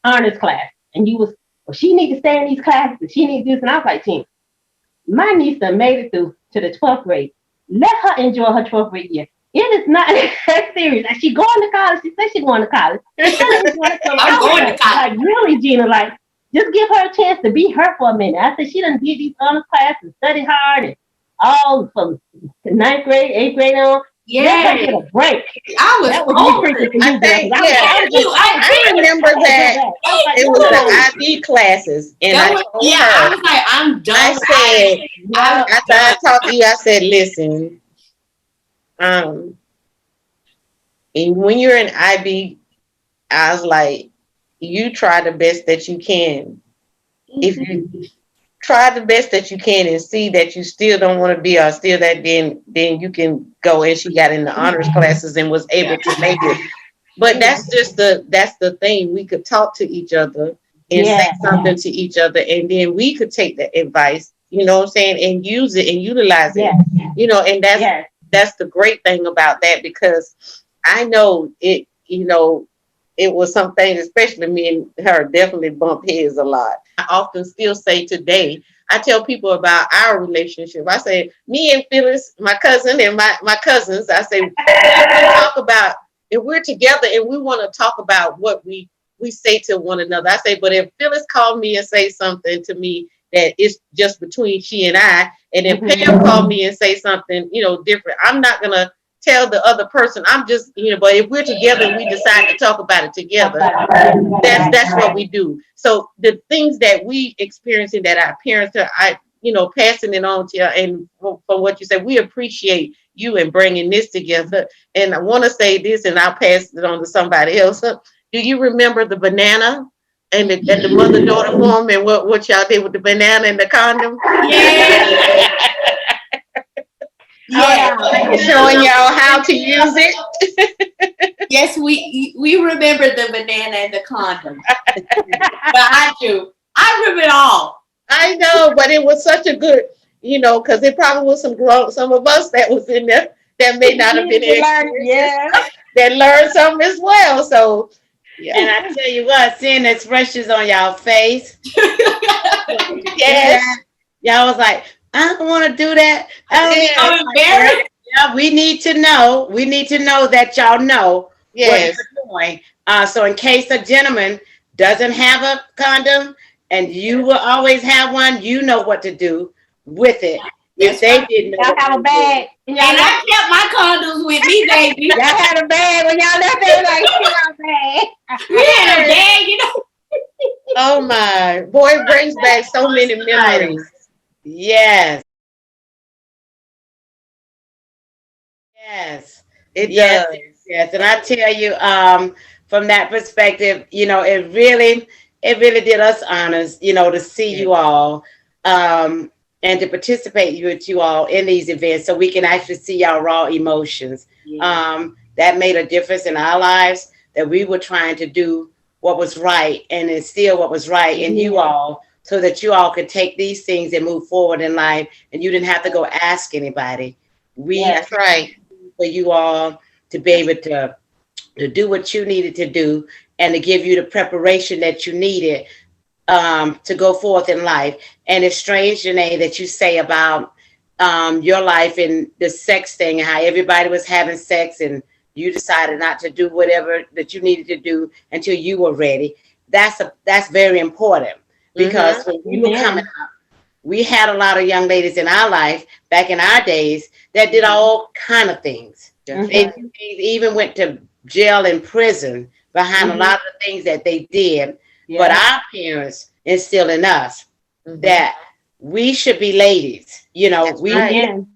honors class, and you was, well, she need to stay in these classes, and she need to do this, and I was like, Tina, my niece done made it through to the 12th grade. Let her enjoy her 12th grade year. It is not that serious. Like, she going to college. She said she going to college. I'm going to college. Like, really, Gina, like, just give her a chance to be her for a minute. I said she done did these honors classes, study hard, and all from 9th grade, 8th grade on. Yeah, let her get a break. I was over it. I remember that it was the IB classes, and I told her, I was like, I'm done. I said, after I talked to you, I said, listen, and when you're in IB, I was like, you try the best that you can. If you try the best that you can and see that you still don't want to be or still that, then you can go. And she got in the honors classes and was able to make it. But that's the thing. We could talk to each other and say something to each other, and then we could take the advice, you know what I'm saying, and use it and utilize it. You know, and that's the great thing about that, because I know it, you know, it was something, especially me and her, definitely bump heads a lot. I often still say today, I tell people about our relationship. I say, me and Phyllis, my cousin, and my cousins, I say, we talk about, if we're together and we want to talk about what we say to one another. I say, but if Phyllis called me and say something to me that is just between she and I, and if Pam called me and say something, you know, different, I'm not going to tell the other person. I'm just, you know, but if we're together and we decide to talk about it together, that's what we do. So the things that we experiencing that our parents are, you know, passing it on to you, and from what you said, we appreciate you and bringing this together. And I want to say this, and I'll pass it on to somebody else. Do you remember the banana and the mother-daughter form, and what y'all did with the banana and the condom? Yeah. Yeah, showing y'all how to use it. Yes, we remember the banana and the condom. But I do. I remember it all. I know, but it was such a good, you know, because it probably was some of us that was in there that may not have been that learned something as well. So yeah. And I tell you what, seeing the expressions on y'all face, y'all was like, I don't want to do that. I'm embarrassed. Yeah, we need to know. We need to know that y'all know what you're doing. So in case a gentleman doesn't have a condom and you will always have one, you know what to do with it. If they didn't know, y'all have a bag. And I kept my condoms with me, baby. Y'all had a bag when y'all left there, like, a bag. We had a bag, you know. Oh my boy, it brings back so many memories. Yes. Yes. It does. Yes. And I tell you, from that perspective, you know, it really did us honors, you know, to see you all and to participate with you all in these events, so we can actually see y'all raw emotions. That made a difference in our lives, that we were trying to do what was right and instill what was right in you all, so that you all could take these things and move forward in life, and you didn't have to go ask anybody. That's right. For you all to be able to do what you needed to do, and to give you the preparation that you needed to go forth in life. And it's strange, Janae, that you say about your life and the sex thing, and how everybody was having sex and you decided not to do whatever that you needed to do until you were ready. That's very important, because when you were coming up, we had a lot of young ladies in our life back in our days that did all kind of things. They even went to jail and prison behind a lot of the things that they did. But our parents instilled in us that we should be ladies. You know, we don't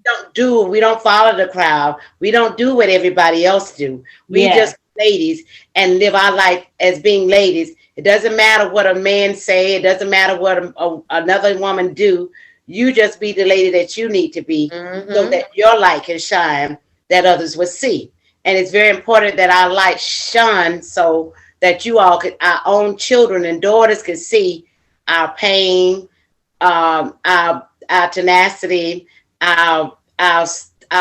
follow the crowd. We don't do what everybody else do. We just ladies and live our life as being ladies. It doesn't matter what a man say. It doesn't matter what another woman do. You just be the lady that you need to be, so that your light can shine, that others will see. And it's very important that our light shine, so that you all could, our own children and daughters could see our pain, our tenacity, our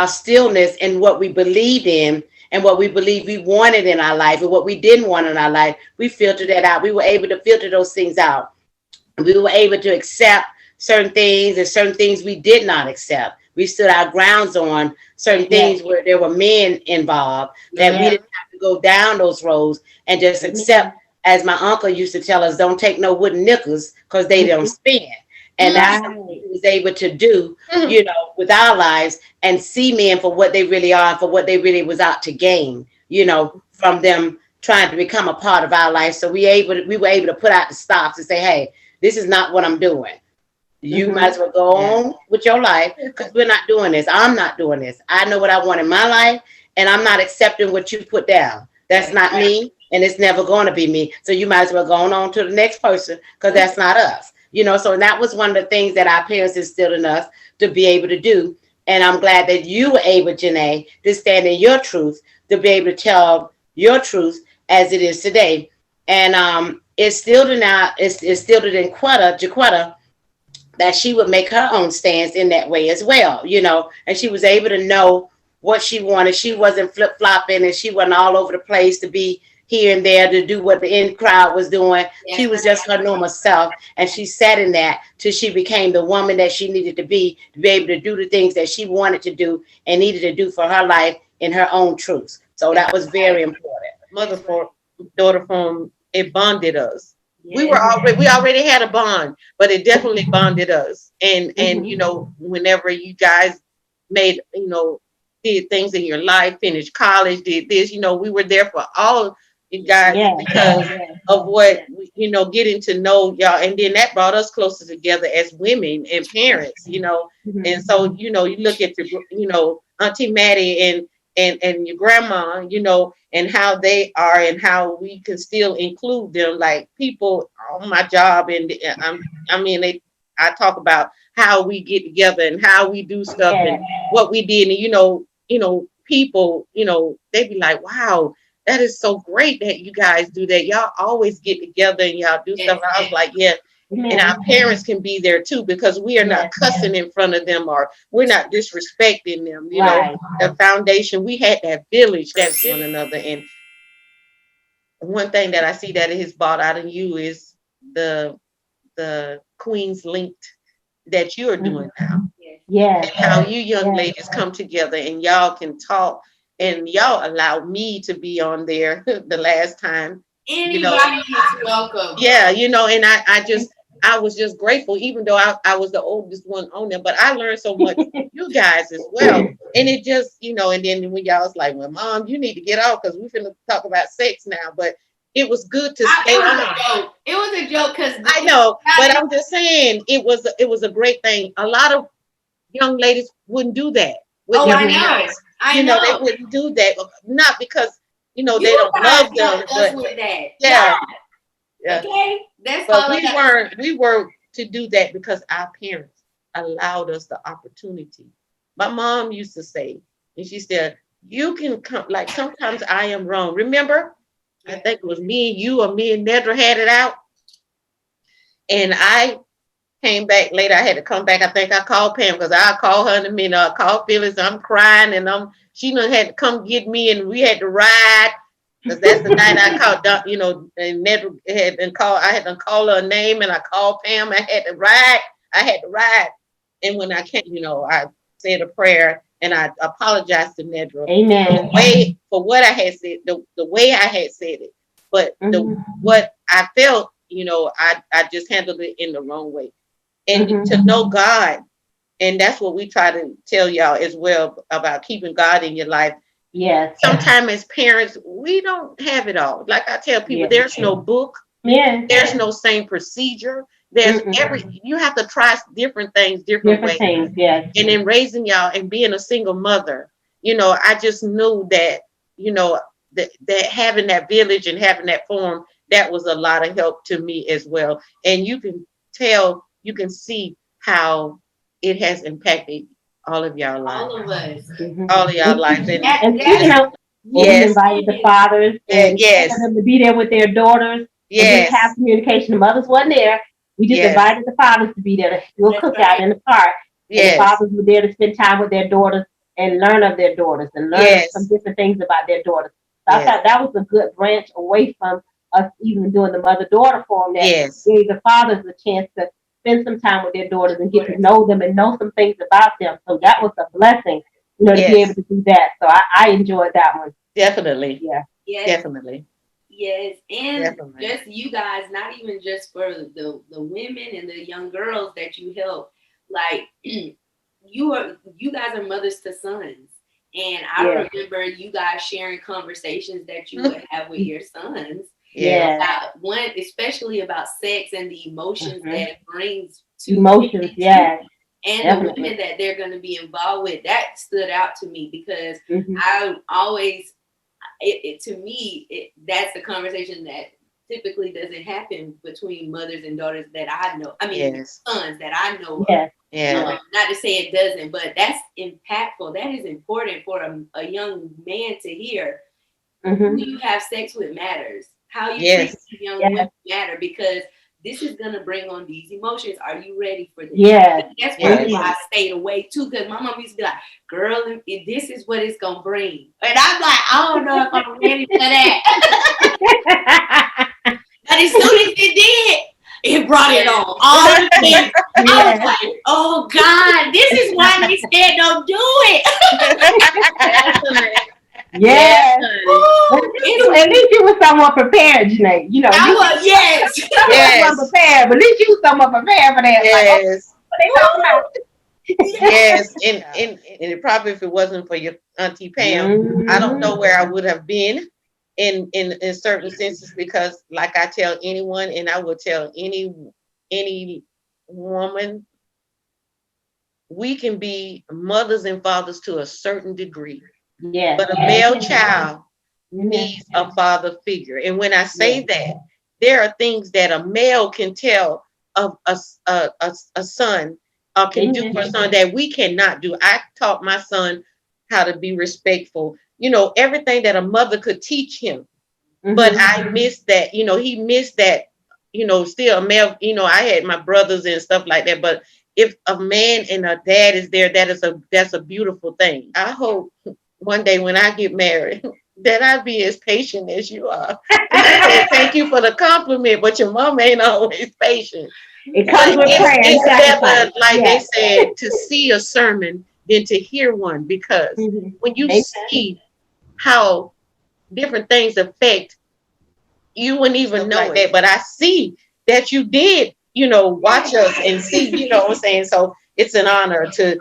stillness, and what we believed in, and what we believe we wanted in our life and what we didn't want in our life. We filtered that out. We were able to filter those things out. We were able to accept certain things and certain things we did not accept. We stood our grounds on certain things where there were men involved, that we didn't have to go down those roads and just accept, as my uncle used to tell us, don't take no wooden nickels because they don't spin. And that's what we was able to do, you know, with our lives, and see men for what they really are and for what they really was out to gain, you know, from them trying to become a part of our life. So we were able to put out the stops and say, hey, this is not what I'm doing. You might as well go on with your life, because we're not doing this. I'm not doing this. I know what I want in my life, and I'm not accepting what you put down. That's not me, and it's never going to be me. So you might as well go on to the next person, because that's not us. You know, so that was one of the things that our parents instilled in us to be able to do. And I'm glad that you were able, Janae, to stand in your truth, to be able to tell your truth as it is today. And it's still in Jaquetta that she would make her own stance in that way as well, you know, and she was able to know what she wanted. She wasn't flip-flopping, and she wasn't all over the place to be here and there to do what the in crowd was doing. She was just her normal self, and she sat in that till she became the woman that she needed to be able to do the things that she wanted to do and needed to do for her life in her own truth. So that was very important. Mother for daughter form, it bonded us. We already had a bond, but it definitely bonded us. And you know, whenever you guys made, you know, did things in your life, finished college, did this, you know, we were there for all you guys because of what, you know, getting to know y'all. And then that brought us closer together as women and parents, you know. And so, you know, you look at your, you know, Auntie Maddie and your grandma, you know, and how they are and how we can still include them, like people on my job. And I talk about how we get together and how we do stuff and what we did. And, you know, people, you know, they be like, wow, that is so great that you guys do that. Y'all always get together and y'all do stuff. And I was like, yeah. And our parents can be there too, because we are not cussing in front of them, or we're not disrespecting them. You know, the foundation, we had that village, that's one another. And one thing that I see that is brought out in you is the Queens Linked that you are doing now. And how you young ladies come together and y'all can talk, and y'all allowed me to be on there the last time. Anybody is welcome. Yeah, you know, and I was just grateful, even though I was the oldest one on there, but I learned so much from you guys as well. And it just, you know, and then when y'all was like, well, Mom, you need to get off because we're finna talk about sex now. But it was good to stay on. It was a joke because I know, but I'm just saying it was a great thing. A lot of young ladies wouldn't do that with their parents. I know they wouldn't do that, not because, you know, they don't love them. But with that. Yeah. Okay. That's but we were to do that because our parents allowed us the opportunity. My mom used to say, and she said, you can come, like sometimes I am wrong. Remember? I think it was me and you, or me and Nedra had it out. And I came back later. I had to come back. I think I called Pam, because I called her in a minute. I called Phyllis. I'm crying, and she done had to come get me, and we had to ride. Because that's the night I called, you know, and Nedra had to call. I had to call her a name, and I called Pam. I had to ride. And when I came, you know, I said a prayer, and I apologized to Nedra. Amen. For what I had said, the way I had said it, but what I felt, you know, I just handled it in the wrong way. And to know God, and that's what we try to tell y'all as well, about keeping God in your life. Yes. Sometimes as parents, we don't have it all. Like I tell people, there's no book. There's no same procedure. There's you have to try different things, different ways. Things, yes. And in raising y'all and being a single mother, you know, I just knew that, you know, that having that village and having that forum, that was a lot of help to me as well. And you can tell, you can see how it has impacted all of y'all lives. All of us. All of y'all lives. And you know, we invited the fathers and them to be there with their daughters. And just have communication. The mothers wasn't there. We just invited the fathers to be there to do a cookout in the park. And the fathers were there to spend time with their daughters and learn of their daughters and learn some different things about their daughters. So I thought that was a good branch away from us even doing the mother-daughter forum that gave the fathers a chance to spend some time with their daughters and get to know them and know some things about them. So that was a blessing, you know, to be able to do that. So I enjoyed that one. Definitely. Yeah. Yes. Definitely. Yes, and Definitely. just you guys, not even just for the women and the young girls that you help, like you guys are mothers to sons. And I remember you guys sharing conversations that you would have with your sons. Yeah. About one, especially about sex and the emotions that it brings to emotions, and the women that they're going to be involved with. That stood out to me because I always, to me, that's a conversation that typically doesn't happen between mothers and daughters that I know. I mean, sons that I know of. Not to say it doesn't, but that's impactful. That is important for a young man to hear. Who you have sex with matters. How you treat young women matter, because this is gonna bring on these emotions. Are you ready for this? That's why I stayed away too, because my mom used to be like, "Girl, this is what it's gonna bring," and I'm like, "I don't know if I'm ready for that." But as soon as it did, it brought it on. All the things. I was like, "Oh God, this is why they said don't do it." Yes. At least you were somewhat prepared, Janae. You know, I was, yes. Prepared, but at least you were somewhat prepared for that. Yes. What they talking about? Yes, and it probably, if it wasn't for your Auntie Pam, I don't know where I would have been in certain senses, because like I tell anyone, and I will tell any woman, we can be mothers and fathers to a certain degree. But a male child needs a father figure. And when I say that, there are things that a male can tell of a son, or can do for a son, that we cannot do. I taught my son how to be respectful. You know, everything that a mother could teach him. But I missed that, you know, he missed that, you know, still a male, you know, I had my brothers and stuff like that. But if a man and a dad is there, that's a beautiful thing. I hope one day when I get married, that I be as patient as you are. I said, thank you for the compliment, but your mom ain't always patient. It comes with prayer. It's better, like they said, to see a sermon than to hear one, because when you see how different things affect, you wouldn't even know that. But I see that you did, you know, watch us and see, you know what I'm saying? So it's an honor to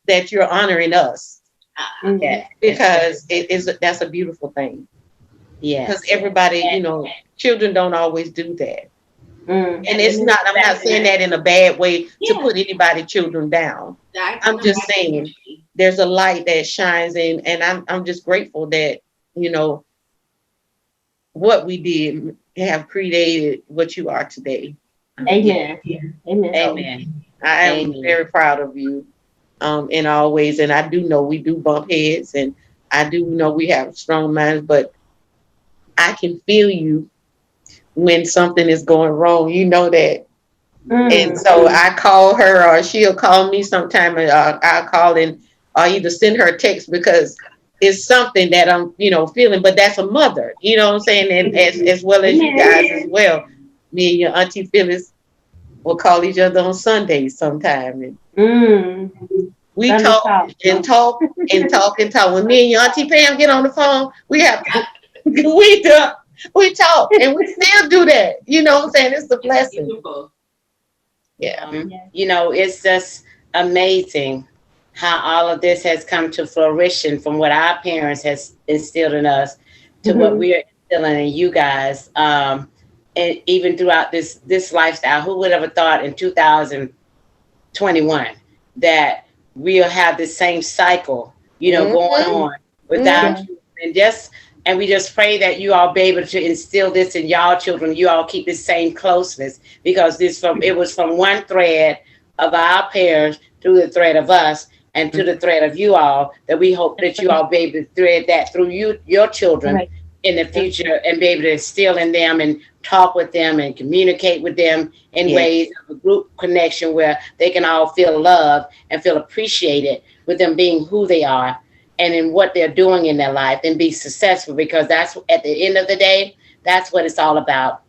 that you're honoring us. Because that's a beautiful thing. Because everybody, you know, children don't always do that. And it's not, I'm not saying that in a bad way to put anybody's children down. I'm just saying there's a light that shines in, and I'm just grateful that, you know, what we did have created what you are today. Amen. Amen. I am very proud of you. In all ways, and I do know we do bump heads, and I do know we have strong minds, but I can feel you when something is going wrong. You know that. And so I call her, or she'll call me sometime, and I'll call in, or either send her a text, because it's something that I'm, you know, feeling. But that's a mother, you know what I'm saying? And as well as you guys as well. Me and your Auntie Phyllis will call each other on Sundays sometime. And we talk and talk and talk and talk. When me and your Auntie Pam get on the phone, we talk, and we still do that. You know what I'm saying? It's a blessing. Yeah. You know, it's just amazing how all of this has come to fruition, from what our parents has instilled in us to what we're instilling in you guys. And even throughout this lifestyle, who would have thought in 2021 that we'll have the same cycle, you know, going on without you. And we just pray that you all be able to instill this in y'all children. You all keep the same closeness, because it was from one thread of our parents through the thread of us and to the thread of you all, that we hope that you all be able to thread that through your children in the future, and be able to instill in them and talk with them and communicate with them in ways of a group connection where they can all feel loved and feel appreciated, with them being who they are and in what they're doing in their life and be successful, because that's at the end of the day, that's what it's all about.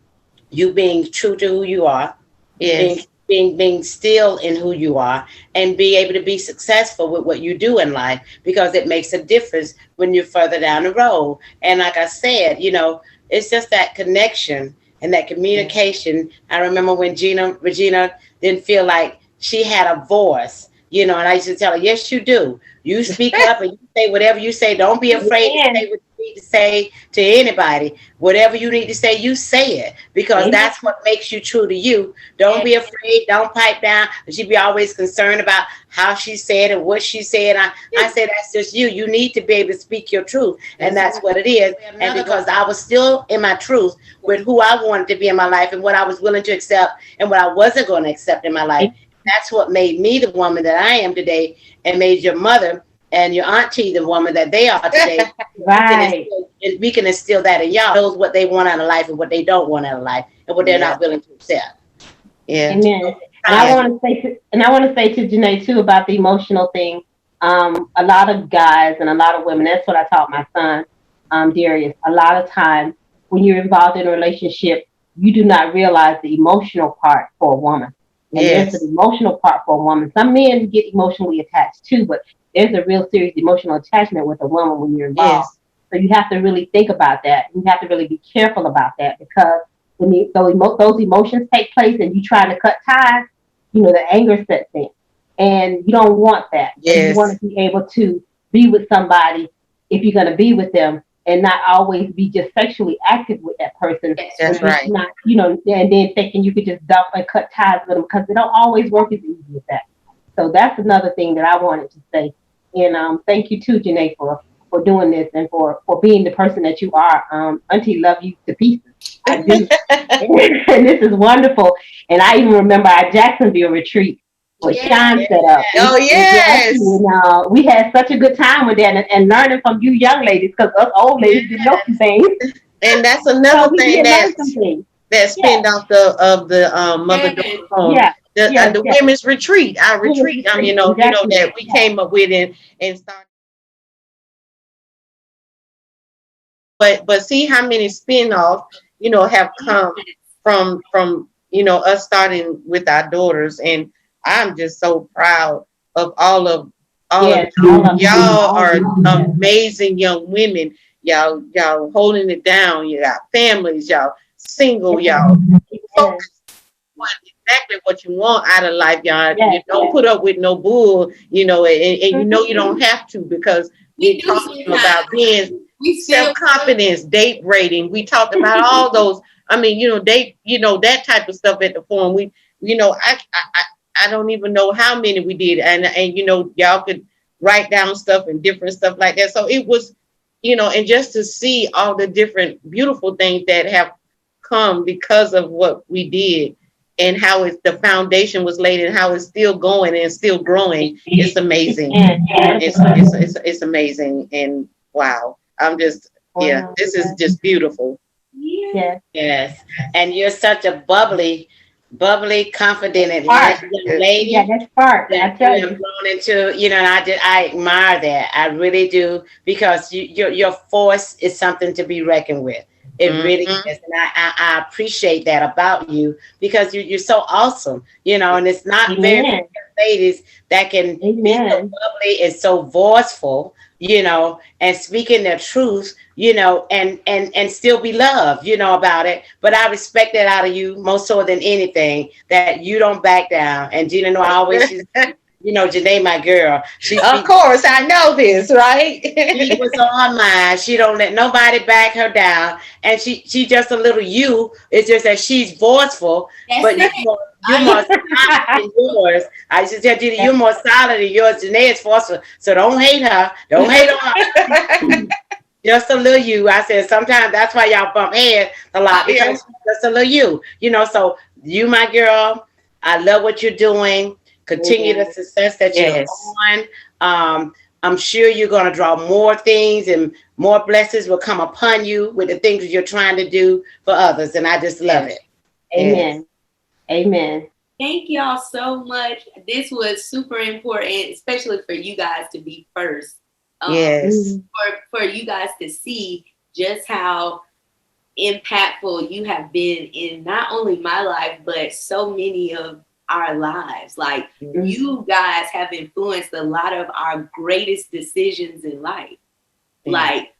You being true to who you are, Yes. being still in who you are, and be able to be successful with what you do in life, because it makes a difference when you're further down the road. And like I said, it's just that connection and that communication. I remember when Regina didn't feel like she had a voice, and I used to tell her, yes, you do. You speak up and you say whatever you say. Don't be afraid to say what you need to say to anybody. Whatever you need to say, you say it, because that's what makes you true to you. Don't be afraid. Don't pipe down. She'd be always concerned about how she said and what she said. I say that's just you. You need to be able to speak your truth, and that's what it is. And because I was still in my truth with who I wanted to be in my life and what I was willing to accept and what I wasn't going to accept in my life, that's what made me the woman that I am today, and made your mother and your auntie the woman that they are today. Right. We can instill that in y'all. Knows what they want out of life and what they don't want out of life, and what they're not willing to accept. Yeah. Amen. And I want to say to Janae too about the emotional thing. A lot of guys and a lot of women. That's what I taught my son, Darius. A lot of times when you're involved in a relationship, you do not realize the emotional part for a woman. And there's an emotional part for a woman. Some men get emotionally attached too, but there's a real serious emotional attachment with a woman when you're involved. So you have to really think about that. You have to really be careful about that, because when those emotions take place and you try to cut ties, the anger sets in, and you don't want that. You want to be able to be with somebody, if you're going to be with them, and not always be just sexually active with that person. That's right. Not, and then thinking you could just dump and cut ties with them, because it don't always work as easy as that. So that's another thing that I wanted to say. And thank you too, Janae, for doing this and for being the person that you are. Auntie, love you to pieces. I do. And this is wonderful. And I even remember our Jacksonville retreat, what Sean set up. Oh, yes. And we had such a good time with that, and learning from you young ladies, because us old ladies didn't know some things. And that's another thing that spin off of the mother-daughter home. The women's retreat, our retreat, that we came up with and started. But see how many spin-offs, have come from us starting with our daughters. And I'm just so proud of all of you. Y'all are amazing young women. Y'all holding it down. You got families, y'all single, y'all focus on exactly what you want out of life, y'all. You don't put up with no bull, and you don't have to, because we're talking about being self-confidence, date rating. We talked about all those. I mean, date, that type of stuff at the forum. I don't even know how many we did, and y'all could write down stuff and different stuff like that. So it was, and just to see all the different beautiful things that have come because of what we did, and how the foundation was laid, and how it's still going and still growing. It's amazing. It's amazing. And wow, I'm just, this is just beautiful. Yes. And you're such a bubbly, confident, and nice young lady. Yeah, that's part. I tell you. Grown into, and I admire that. I really do, because your force is something to be reckoned with. It really is. And I appreciate that about you, because you're so awesome, and it's not very many ladies that can be so bubbly and so voiceful, and speaking their truth, and still be loved, about it. But I respect that out of you more so than anything, that you don't back down. And Gina, I always Janae, my girl. Of course, I know this, right? She was on her mind. She don't let nobody back her down, and she just a little you. It's just that she's voiceful, but you're more solid than yours. I just tell you, you're more solid than yours. Janae is forceful, so don't hate her. Don't hate on her. Just a little you. I said sometimes that's why y'all bump heads a lot, because just a little you. So you, my girl, I love what you're doing. Continue the success that you're on. I'm sure you're going to draw more things, and more blessings will come upon you with the things you're trying to do for others. And I just love it. Amen. Amen. Thank y'all so much. This was super important, especially for you guys to be first. Yes. For you guys to see just how impactful you have been in not only my life, but so many of our lives. Like you guys have influenced a lot of our greatest decisions in life. Like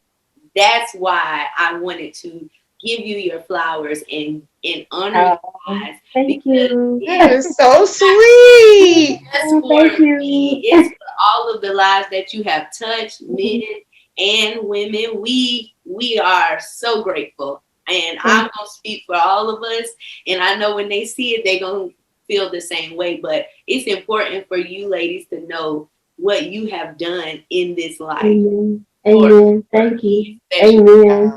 that's why I wanted to give you your flowers and honor you guys. Thank you. That is so sweet. Thank you. It's for all of the lives that you have touched, men and women. We are so grateful. And I'm gonna speak for all of us. And I know when they see it, they're gonna feel the same way. But it's important for you ladies to know what you have done in this life. Amen. Thank you. Amen.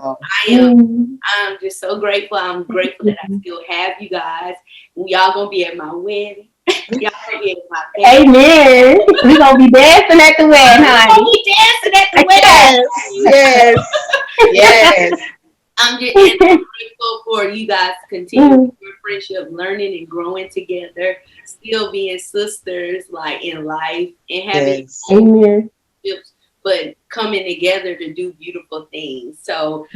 I'm just so grateful. I'm grateful that I still have you guys. Y'all gonna be at my wedding. Y'all gonna be at my wedding. Amen. We're gonna be dancing at the wedding, honey. We're gonna be dancing at the wedding. Yes. I'm just grateful for you guys to continue your friendship, learning and growing together, still being sisters like in life and having relationships, but coming together to do beautiful things. So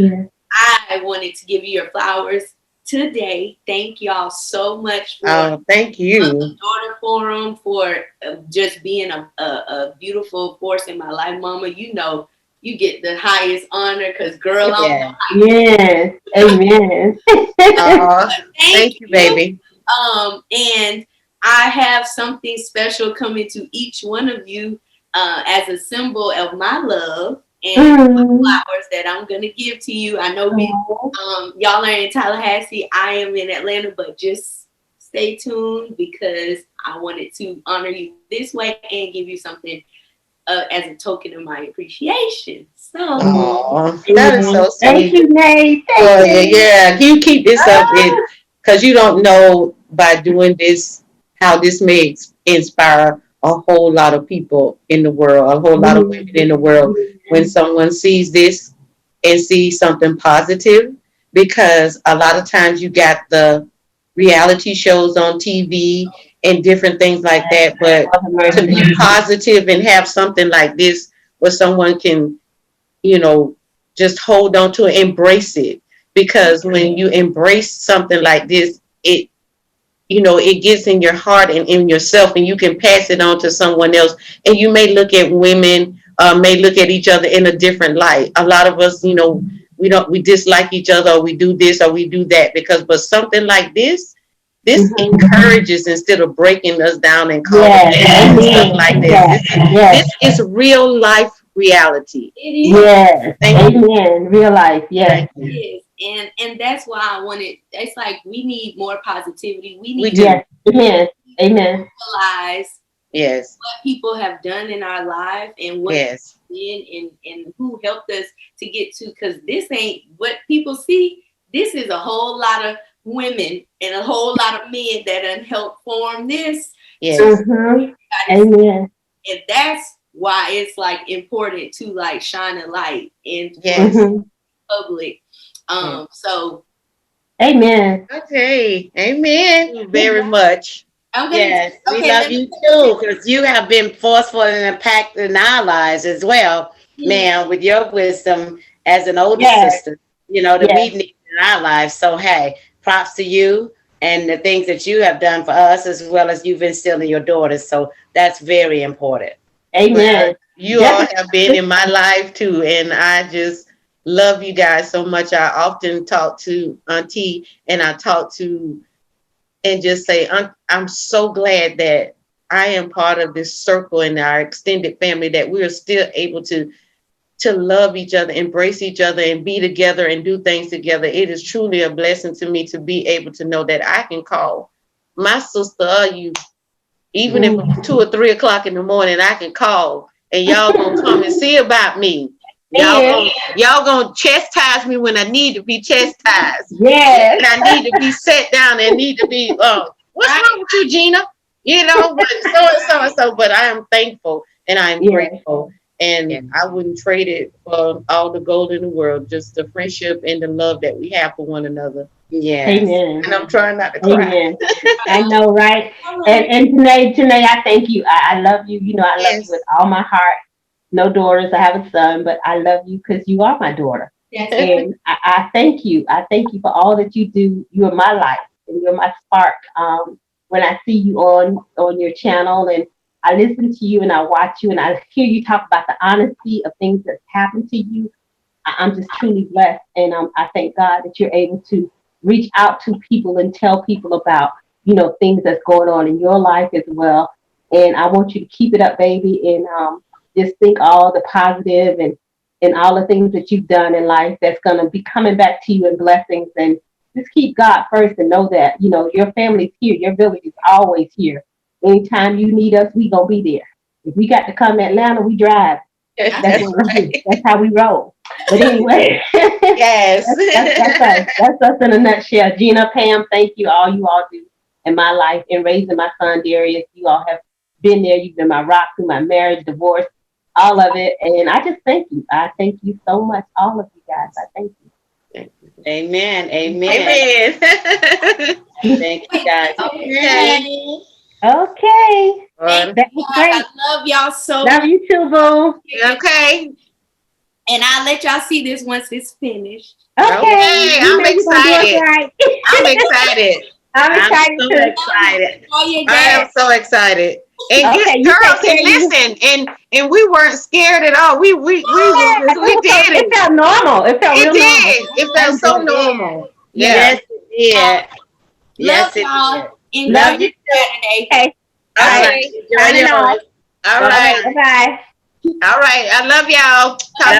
I wanted to give you your flowers today. Thank y'all so much for thank you. the Daughter Forum, for just being a beautiful force in my life. Mama, you know, you get the highest honor because girl, Amen. Thank you, baby. And I have something special coming to each one of you as a symbol of my love and flowers that I'm gonna give to you. I know y'all are in Tallahassee, I am in Atlanta, but just stay tuned because I wanted to honor you this way and give you something as a token of my appreciation. So that is so sweet. Thank you, Nate. Yeah, you keep this up because you don't know by doing this how this may inspire a whole lot of people in the world, a whole lot of women in the world when someone sees this and sees something positive, because a lot of times you got the reality shows on TV and different things like that, but to be positive and have something like this where someone can, you know, just hold on to it, embrace it, because when you embrace something like this, it, you know, it gets in your heart and in yourself, and you can pass it on to someone else. And you may look at women, may look at each other in a different light. A lot of us, you know, we dislike each other, or we do this or we do that but something like this encourages instead of breaking us down and calling and stuff like this. This is real life reality. Amen. Real life. Yes. It is. And that's why I wanted, it's like we need more positivity. We need to realize what people have done in our life and what did and who helped us to get to, because this ain't what people see. This is a whole lot of women and a whole lot of men that done helped form this. Amen. And that's why it's like important to like shine a light in public. So amen. Okay. Amen. Thank you very much. Yes, we love you too, because you have been forceful and impacting our lives as well, ma'am, with your wisdom as an older sister, you know, that we need in our lives. So, hey, props to you and the things that you have done for us, as well as you've instilled in your daughters. So that's very important. Amen. You all have been in my life too, and I just love you guys so much. I often talk to Auntie, and I talk to and just say, I'm so glad that I am part of this circle in our extended family, that we are still able to love each other, embrace each other, and be together and do things together. It is truly a blessing to me to be able to know that I can call my sister or you, even if it's 2 or 3 o'clock in the morning, I can call and y'all gonna come and see about me. Y'all gonna chastise me when I need to be chastised. And I need to be set down and need to be what's wrong with you, Gina? You know, but so. But I am thankful and I am grateful. And I wouldn't trade it for all the gold in the world, just the friendship and the love that we have for one another. Yes. Amen. And I'm trying not to cry. Amen. I know, right? And Janae, I thank you. I love you. You know, I love you with all my heart. No daughters. I have a son, but I love you because you are my daughter. And I thank you. I thank you for all that you do. You are my life and you're my spark. When I see you on your channel and I listen to you and I watch you and I hear you talk about the honesty of things that's happened to you, I'm just truly blessed. And I thank God that you're able to reach out to people and tell people about, you know, things that's going on in your life as well. And I want you to keep it up, baby, and just think all the positive and all the things that you've done in life that's going to be coming back to you in blessings. And just keep God first and know that, you know, your family's here. Your village is always here. Anytime you need us, we going to be there. If we got to come to Atlanta, we drive. That's what we do. That's how we roll. But anyway, Yes. that's us. That's us in a nutshell. Gina, Pam, thank you. All you all do in my life in raising my son Darius. You all have been there. You've been my rock through my marriage, divorce, all of it. And I just thank you. I thank you so much, all of you guys. I thank you. Amen. Amen. Amen. Thank you, guys. Okay. Okay. Thank That was great. I love y'all so Love much. you too, boo. Okay. And I'll let y'all see this once it's finished. Okay. Okay, You I'm know you're gonna do us excited. right. I'm excited. I'm excited so too. excited. Enjoy your I day. am so excited. And Okay, just you girls, take care and of you. listen, and we weren't scared at all. We did It it. felt normal. It felt It real normal. did. It felt I'm so good. normal. Yeah. Yes, it did. Yes, Love it y'all. did. Enjoy Love your you too. Saturday. Okay. All Okay. right. Enjoy Signing yours. off. All All right. right. Bye-bye. All right. I love y'all. Talk